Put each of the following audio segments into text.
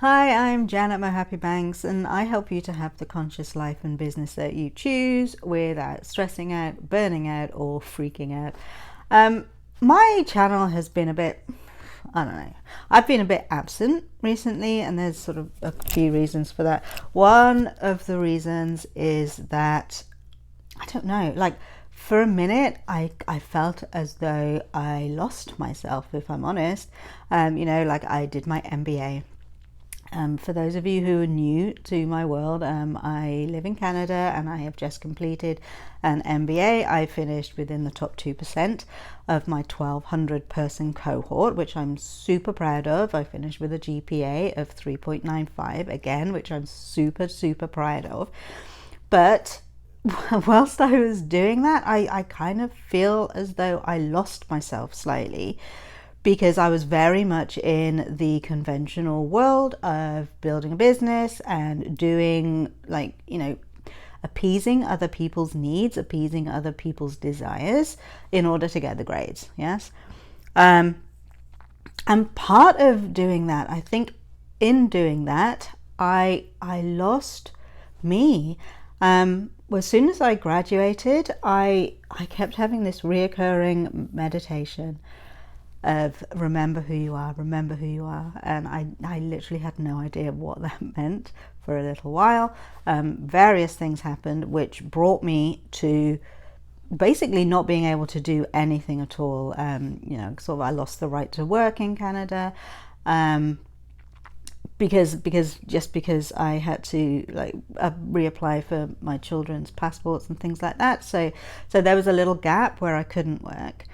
Hi, I'm Janet Mohapi-Banks, and I help you to have the conscious life and business that you choose without stressing out, burning out, or freaking out. My channel has been a bit, I don't know, I've been a bit absent recently, and there's sort of a few reasons for that. One of the reasons is that, I don't know, like for a minute, I felt as though I lost myself, if I'm honest. Like I did my MBA. For those of you who are new to my world, I live in Canada and I have just completed an MBA. I finished within the top 2% of my 1,200 person cohort, which I'm super proud of. I finished with a GPA of 3.95 again, which I'm super, super proud of. But whilst I was doing that, I kind of feel as though I lost myself slightly, because I was very much in the conventional world of building a business and doing, appeasing other people's needs, appeasing other people's desires in order to get the grades. Yes. And part of doing that, I think in doing that, I lost me. As soon as I graduated, I kept having this reoccurring meditation of remember who you are, remember who you are. And I literally had no idea what that meant for a little while. Various things happened which brought me to basically not being able to do anything at all. I lost the right to work in Canada. Because I had to reapply for my children's passports and things like that. So there was a little gap where I couldn't work.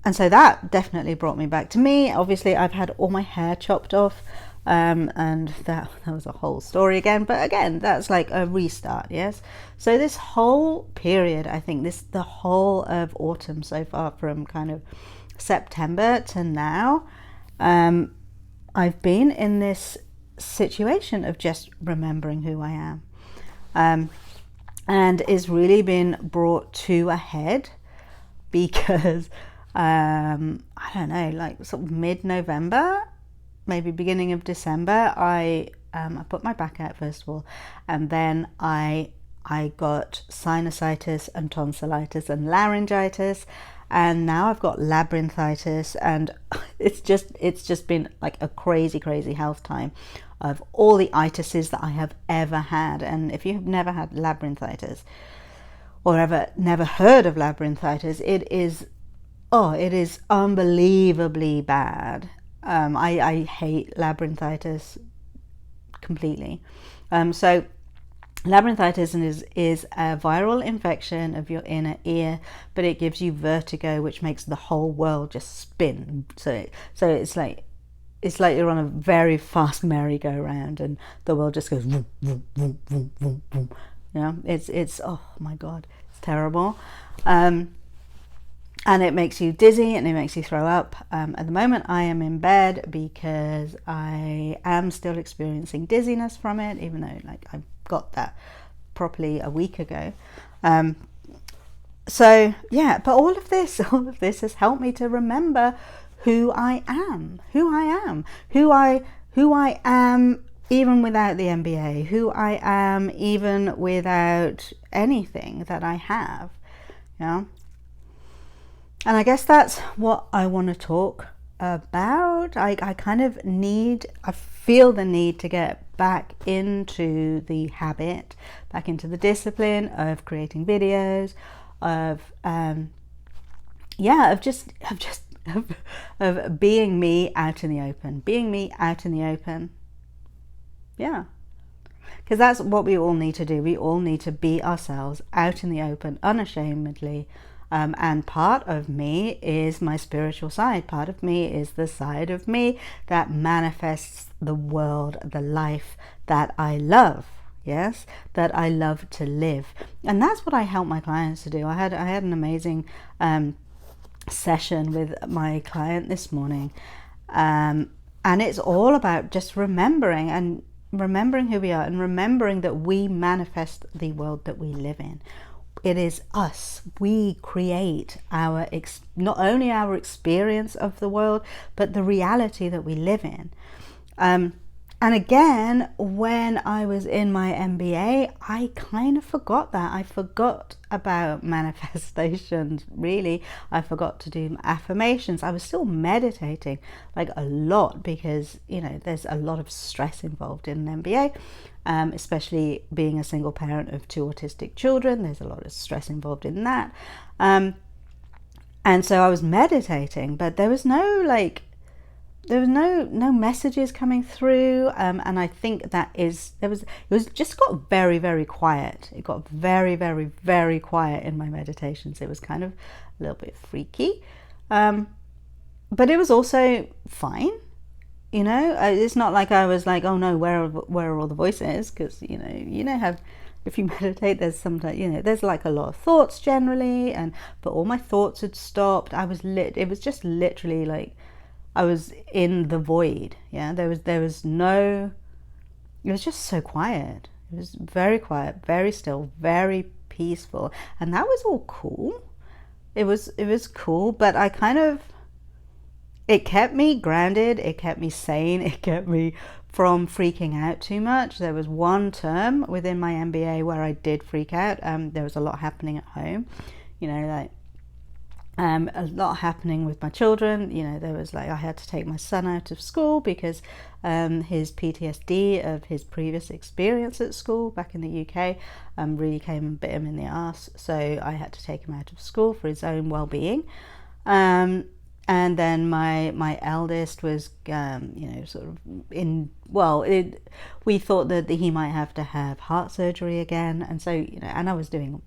And so that definitely brought me back to me. Obviously, I've had all my hair chopped off, and that was a whole story again. But again, that's like a restart, yes? So this whole period, I think the whole of autumn so far, from kind of September to now, I've been in this situation of just remembering who I am. And it's really been brought to a head because I don't know, like sort of mid-November, maybe beginning of December, I put my back out first of all, and then I got sinusitis and tonsillitis and laryngitis, and now I've got labyrinthitis, and it's just been like a crazy health time of all the itises that I have ever had. And if you have never had labyrinthitis or ever never heard of labyrinthitis, it is unbelievably bad. I hate labyrinthitis completely. So labyrinthitis is a viral infection of your inner ear, but it gives you vertigo, which makes the whole world just spin. So it's like you're on a very fast merry-go-round, and the world just goes vroom, vroom, vroom, vroom, vroom, vroom. It's oh my god, it's terrible. And it makes you dizzy and it makes you throw up. At the moment, I am in bed because I am still experiencing dizziness from it, even though I got that properly a week ago. But all of this has helped me to remember who I am, who I am even without the MBA, who I am even without anything that I have. And I guess that's what I want to talk about. I feel the need to get back into the habit, back into the discipline of creating videos, of being me out in the open. Yeah. Because that's what we all need to do. We all need to be ourselves out in the open, unashamedly. And part of me is my spiritual side. Part of me is the side of me that manifests the world, the life that I love. Yes, that I love to live. And that's what I help my clients to do. I had an amazing session with my client this morning. And it's all about just remembering who we are, and remembering that we manifest the world that we live in. It is us. We create not only our experience of the world, but the reality that we live in. And again, when I was in my MBA, I kind of forgot that. I forgot about manifestations, really. I forgot to do affirmations. I was still meditating like a lot because, you know, there's a lot of stress involved in an MBA, especially being a single parent of 2 autistic children. There's a lot of stress involved in that. And so I was meditating, but there was no messages coming through, and I think it just got very, very quiet. It got very, very, very quiet in my meditations. It was kind of a little bit freaky, but it was also fine. You know, it's not like I was like, oh no, where are all the voices? Because you know how if you meditate, there's sometimes, you know, there's like a lot of thoughts generally, but all my thoughts had stopped. It was just literally like I was in the void. Yeah, there was no, it was just so quiet. It was very quiet, very still, very peaceful, and that was all cool. It was cool, but it kept me grounded, it kept me sane, it kept me from freaking out too much. There was one term within my MBA where I did freak out. There was a lot happening at home, you know, like a lot happening with my children. You know, there was like I had to take my son out of school because his PTSD of his previous experience at school back in the UK really came and bit him in the ass. So I had to take him out of school for his own well-being. And then my eldest was, sort of we thought that he might have to have heart surgery again. And so, and I was doing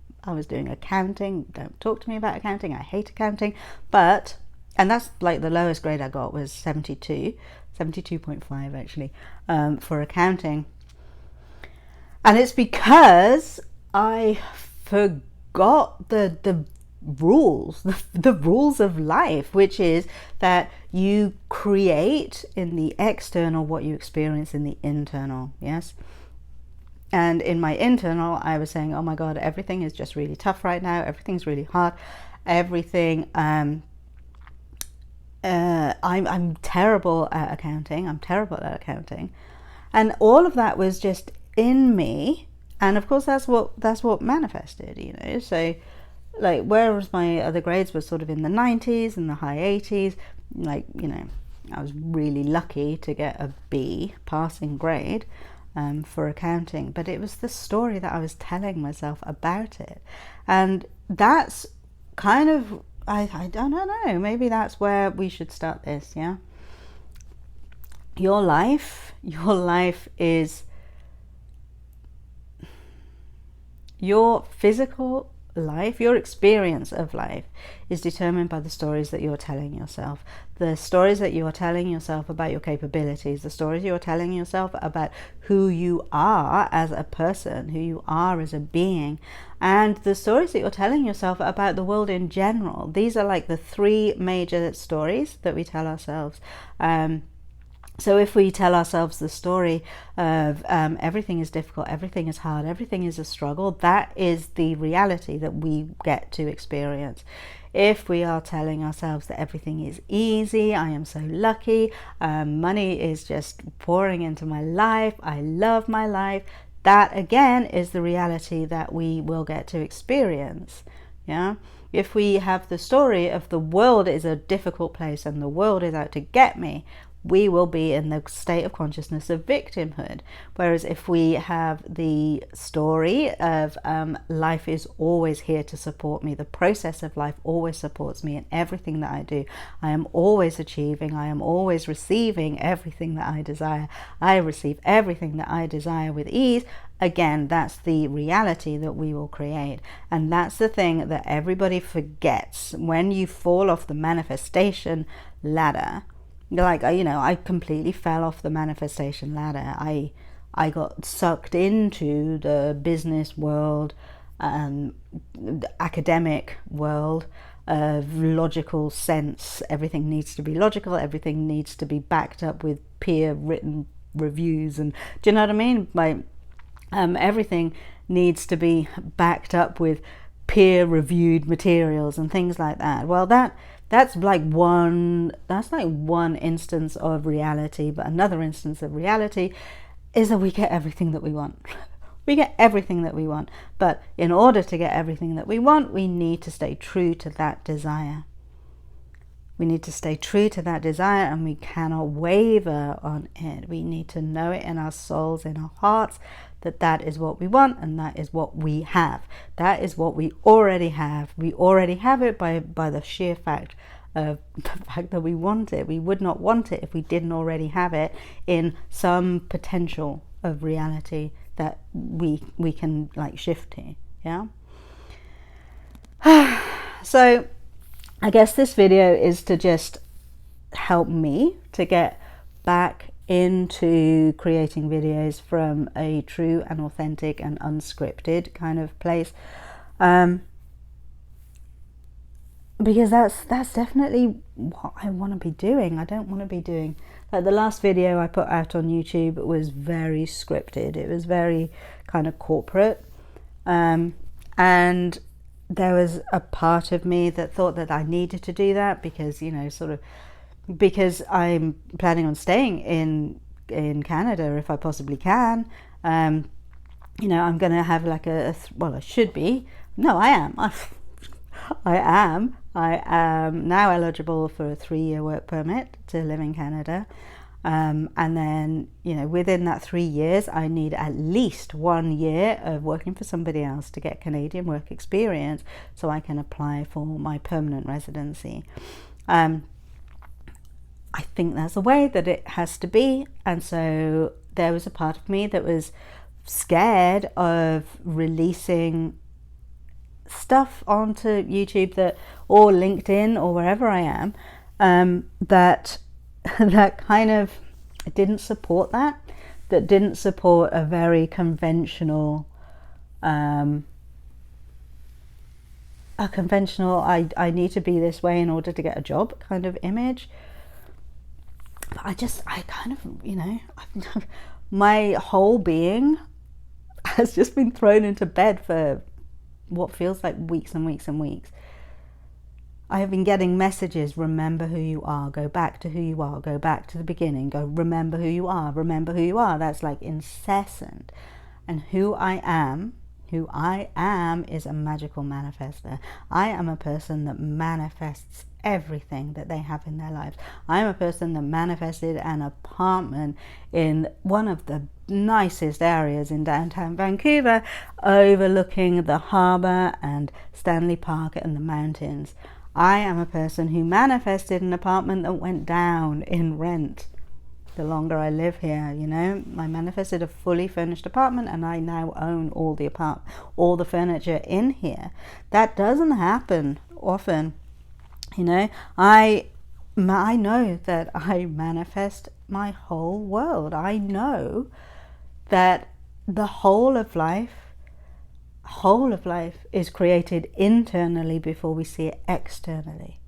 accounting. Don't talk to me about accounting. I hate accounting. And that's like the lowest grade I got was 72.5 actually, for accounting. And it's because I forgot the rules, the rules of life, which is that you create in the external what you experience in the internal. Yes. And in my internal, I was saying, oh my God, everything is just really tough right now. Everything's really hard. Everything, I'm terrible at accounting. And all of that was just in me. And of course, that's what manifested, So like, whereas my other grades were sort of in the 90s and the high 80s, like, I was really lucky to get a B passing grade for accounting, but it was the story that I was telling myself about it. And that's kind of, I don't know, maybe that's where we should start this. Yeah. Your life is your physical life, your experience of life is determined by the stories that you're telling yourself. The stories that you're telling yourself about your capabilities, the stories you're telling yourself about who you are as a person, who you are as a being, and the stories that you're telling yourself about the world in general. These are like the 3 major stories that we tell ourselves. So if we tell ourselves the story of everything is difficult, everything is hard, everything is a struggle, that is the reality that we get to experience. If we are telling ourselves that everything is easy, I am so lucky, money is just pouring into my life, I love my life, that again is the reality that we will get to experience. Yeah. If we have the story of the world is a difficult place and the world is out to get me, we will be in the state of consciousness of victimhood. Whereas if we have the story of life is always here to support me, the process of life always supports me in everything that I do, I am always achieving, I am always receiving everything that I desire, I receive everything that I desire with ease, again, that's the reality that we will create. And that's the thing that everybody forgets. When you fall off the manifestation ladder, like, I completely fell off the manifestation ladder. I got sucked into the business world, the academic world of logical sense. Everything needs to be logical. Everything needs to be backed up with peer written reviews. And do you know what I mean? Like, everything needs to be backed up with peer reviewed materials and things like that. Well, That's like one instance of reality. But another instance of reality is that we get everything that we want. We get everything that we want. But in order to get everything that we want, we need to stay true to that desire. We need to stay true to that desire, and we cannot waver on it. We need to know it in our souls, in our hearts, that that is what we want, and that is what we have. That is what we already have. We already have it by the sheer fact of the fact that we want it. We would not want it if we didn't already have it in some potential of reality that we can like shift to. Yeah. So I guess this video is to just help me to get back into creating videos from a true and authentic and unscripted kind of place, because that's definitely what I want to be doing. I don't want to be doing, like, the last video I put out on YouTube was very scripted. It was very kind of corporate, and there was a part of me that thought that I needed to do that because, you know, sort of because I'm planning on staying in Canada if I possibly can. You know, I'm going to have like well, I should be. No, I am. I am now eligible for a 3-year work permit to live in Canada. And then, you know, within that 3 years, I need at least 1 year of working for somebody else to get Canadian work experience so I can apply for my permanent residency. I think that's the way that it has to be. And so there was a part of me that was scared of releasing stuff onto YouTube or LinkedIn or wherever I am, that kind of didn't support that didn't support a very conventional I need to be this way in order to get a job kind of image. But I kind of, you know, my whole being has just been thrown into bed for what feels like weeks and weeks and weeks. I have been getting messages: remember who you are, go back to who you are, go back to the beginning, go remember who you are, remember who you are. That's like incessant. And who I am is a magical manifester. I am a person that manifests everything that they have in their lives. I am a person that manifested an apartment in one of the nicest areas in downtown Vancouver, overlooking the harbour and Stanley Park and the mountains. I am a person who manifested an apartment that went down in rent the longer I live here. You know, I manifested a fully furnished apartment, and I now own all the furniture in here. That doesn't happen often. You know, I know that I manifest my whole world. I know that the whole of life is created internally before we see it externally.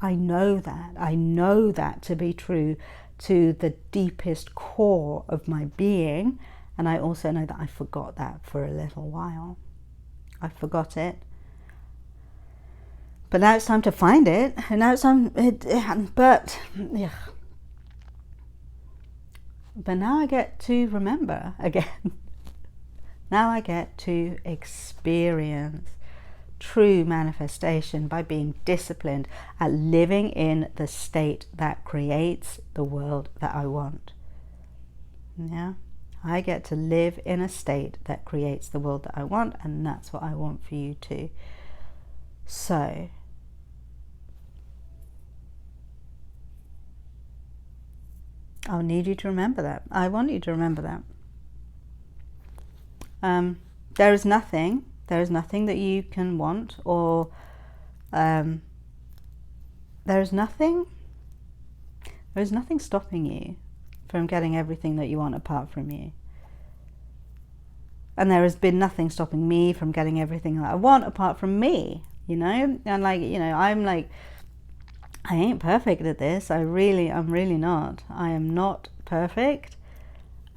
I know that to be true to the deepest core of my being. And I also know that I forgot that for a little while. I forgot it. But now it's time to find it. And now it's time, but now I get to remember again. Now I get to experience true manifestation by being disciplined at living in the state that creates the world that I want. Yeah, I get to live in a state that creates the world that I want, and that's what I want for you too. So I'll need you to remember that. I want you to remember that. There is nothing that you can want, or there is nothing stopping you from getting everything that you want apart from you. And there has been nothing stopping me from getting everything that I want apart from me, you know? And like, you know, I'm like, I ain't perfect at this. I'm really not. I am not perfect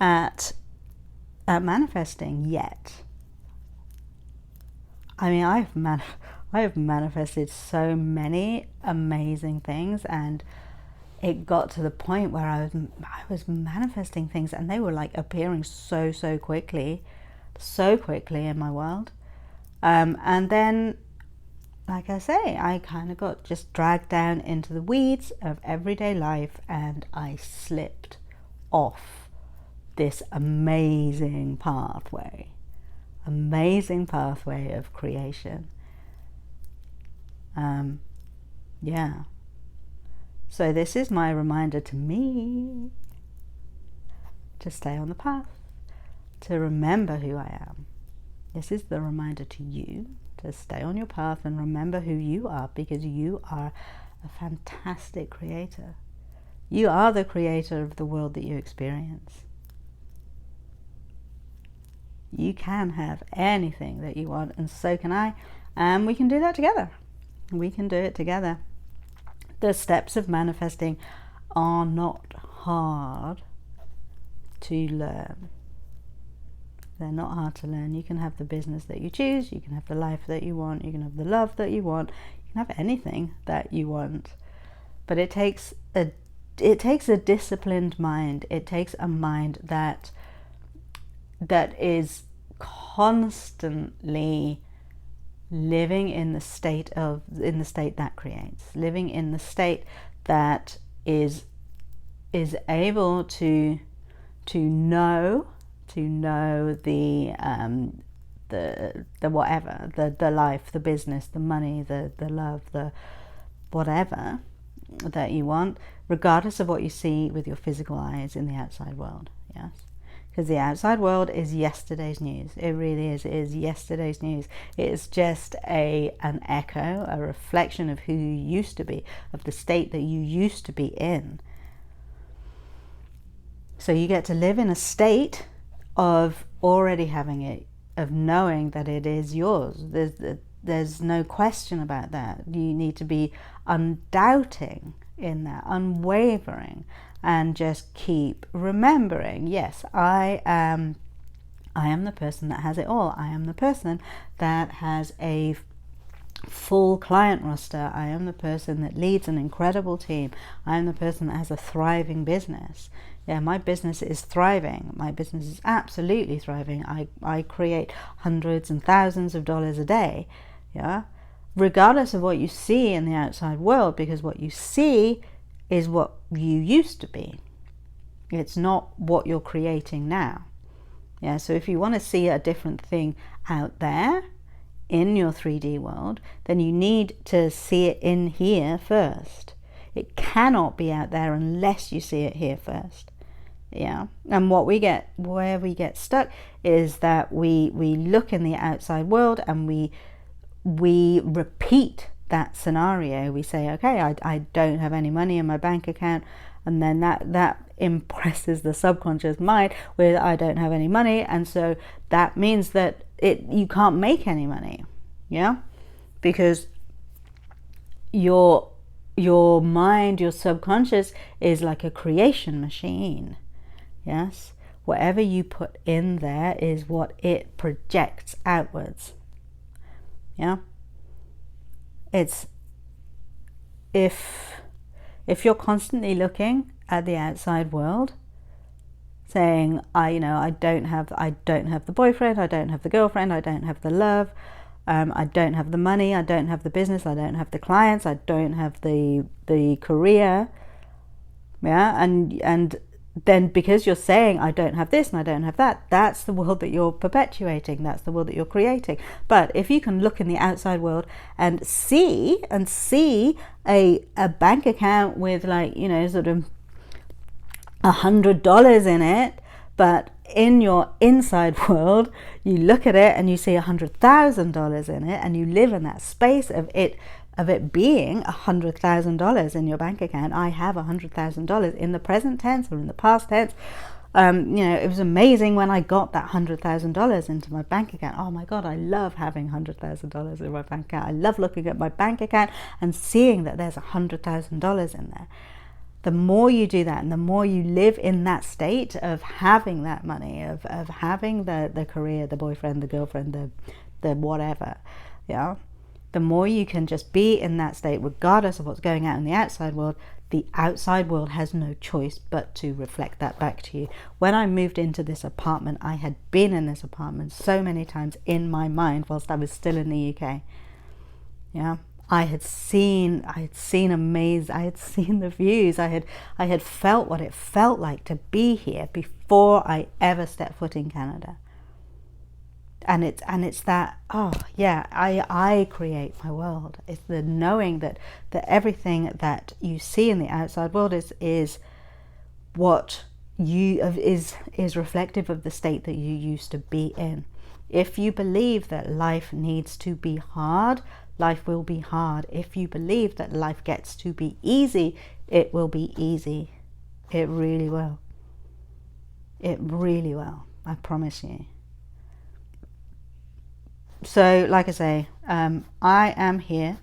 at manifesting yet. I mean, I have manifested so many amazing things, and it got to the point where I was manifesting things and they were like appearing so quickly in my world. And then, like I say, I kind of got just dragged down into the weeds of everyday life, and I slipped off this amazing pathway of creation. Yeah. So this is my reminder to me to stay on the path, to remember who I am. This is the reminder to you to stay on your path and remember who you are, because you are a fantastic creator. You are the creator of the world that you experience. You can have anything that you want, and so can I, and we can do that together. We can do it together. The steps of manifesting are not hard to learn. They're not hard to learn. You can have the business that you choose, you can have the life that you want, you can have the love that you want, you can have anything that you want. But it takes a disciplined mind. It takes a mind that is constantly living in the state that creates, living in the state that is able to know the whatever, the life, the business, the money, the love, the whatever that you want, regardless of what you see with your physical eyes in the outside world. Yes. Because the outside world is yesterday's news. It really is. It is yesterday's news. It is just an echo, a reflection of who you used to be, of the state that you used to be in. So you get to live in a state of already having it, of knowing that it is yours. There's no question about that. You need to be undoubting in that, unwavering, and just keep remembering, yes, I am the person that has it all. I am the person that has a full client roster. I am the person that leads an incredible team. I am the person that has a thriving business. Yeah, my business is thriving. My business is absolutely thriving. I create hundreds and thousands of dollars a day. Yeah, regardless of what you see in the outside world, because what you see is what you used to be. It's not what you're creating now. Yeah, so if you want to see a different thing out there in your 3D world, then you need to see it in here first. It cannot be out there unless you see it here first. Yeah, and where we get stuck is that we look in the outside world and we repeat that scenario. We say, okay, I don't have any money in my bank account, and then that impresses the subconscious mind with I don't have any money, and so that means that you can't make any money. Yeah, because your mind, your subconscious is like a creation machine. Yes, whatever you put in there is what it projects outwards. Yeah, it's if you're constantly looking at the outside world, saying I don't have the boyfriend, I don't have the girlfriend, I don't have the love, I don't have the money, I don't have the business, I don't have the clients, I don't have the career. Yeah, and then because you're saying I don't have this and I don't have that, that's the world that you're perpetuating, that's the world that you're creating. But if you can look in the outside world and see a bank account with like, sort of $100 in it, but in your inside world you look at it and you see $100,000 in it, and you live in that space of it being $100,000 in your bank account. I have $100,000 in the present tense or in the past tense. It was amazing when I got that $100,000 into my bank account. Oh my God, I love having $100,000 in my bank account. I love looking at my bank account and seeing that there's $100,000 in there. The more you do that, and the more you live in that state of having that money, of having the career, the boyfriend, the girlfriend, the whatever, yeah, the more you can just be in that state regardless of what's going on in the outside world. The outside world has no choice but to reflect that back to you. When I moved into this apartment, I had been in this apartment so many times in my mind whilst I was still in the UK. Yeah, I had seen the views. I had felt what it felt like to be here before I ever stepped foot in Canada. And it's that, oh yeah, I create my world. It's the knowing that everything that you see in the outside world is what is reflective of the state that you used to be in. If you believe that life needs to be hard, life will be hard. If you believe that life gets to be easy, it will be easy. It really will. It really will. I promise you. So, like I say, I am here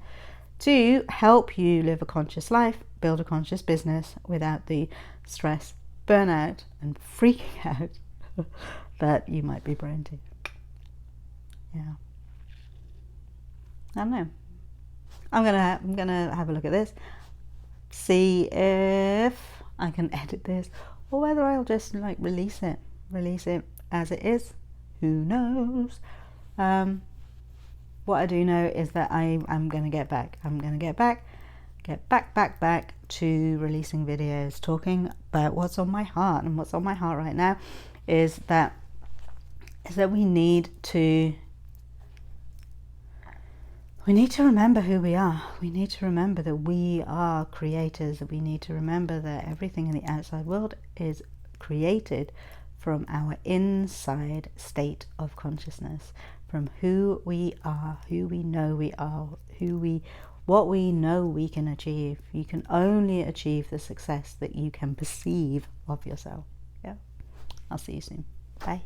to help you live a conscious life, build a conscious business without the stress, burnout, and freaking out that you might be prone to. Yeah. I don't know. I'm gonna have a look at this, see if I can edit this, or whether I'll just like release it as it is. Who knows? What I do know is that I'm going to get back. I'm going to get back to releasing videos, talking about what's on my heart. And what's on my heart right now is that we need to remember who we are. We need to remember that we are creators. We need to remember that everything in the outside world is created from our inside state of consciousness, from who we are, who we know we are, what we know we can achieve. You can only achieve the success that you can perceive of yourself. Yeah. I'll see you soon. Bye.